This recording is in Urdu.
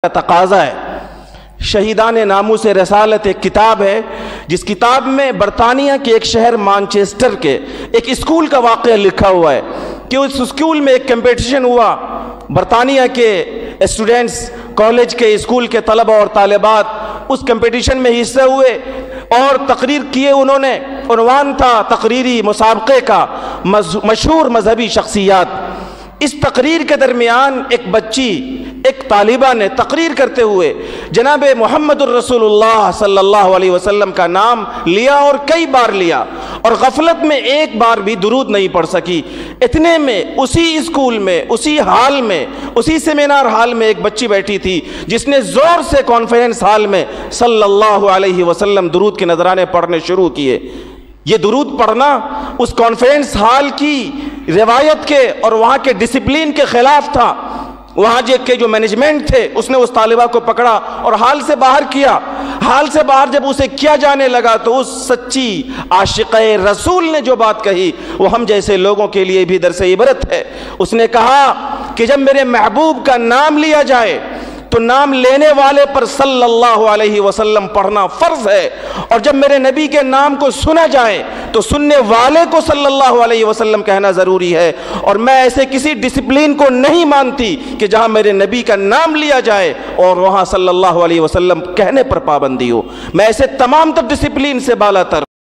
کا تقاضا ہے۔ شہیدان ناموس رسالت ایک کتاب ہے جس کتاب میں برطانیہ کے ایک شہر مانچسٹر کے ایک اسکول کا واقعہ لکھا ہوا ہے کہ اس اسکول میں ایک کمپٹیشن ہوا۔ برطانیہ کے اسٹوڈنٹس، کالج کے، اسکول کے طلبہ اور طالبات اس کمپٹیشن میں حصہ ہوئے اور تقریر کیے انہوں نے۔ عنوان تھا تقریری مسابقے کا مشہور مذہبی شخصیات۔ اس تقریر کے درمیان ایک بچی، ایک طالبہ نے تقریر کرتے ہوئے جناب محمد الرسول اللہ صلی اللہ علیہ وسلم کا نام لیا اور کئی بار لیا، اور غفلت میں ایک بار بھی درود نہیں پڑھ سکی۔ اتنے میں اسی اسکول میں، اسی ہال میں، اسی سیمینار ہال میں ایک بچی بیٹھی تھی جس نے زور سے کانفرنس ہال میں صلی اللہ علیہ وسلم درود کے نذرانے پڑھنے شروع کیے۔ یہ درود پڑھنا اس کانفرنس ہال کی روایت کے اور وہاں کے ڈسپلین کے خلاف تھا۔ وہاں کے جو مینجمنٹ تھے اس نے اس طالبہ کو پکڑا اور ہال سے باہر کیا۔ ہال سے باہر جب اسے کیا جانے لگا تو اس سچی عاشقہ رسول نے جو بات کہی وہ ہم جیسے لوگوں کے لیے بھی درس عبرت ہے۔ اس نے کہا کہ جب میرے محبوب کا نام لیا جائے تو نام لینے والے پر صلی اللہ علیہ وسلم پڑھنا فرض ہے، اور جب میرے نبی کے نام کو سنا جائے تو سننے والے کو صلی اللہ علیہ وسلم کہنا ضروری ہے۔ اور میں ایسے کسی ڈسپلین کو نہیں مانتی کہ جہاں میرے نبی کا نام لیا جائے اور وہاں صلی اللہ علیہ وسلم کہنے پر پابندی ہو۔ میں ایسے تمام تر ڈسپلین سے بالا تر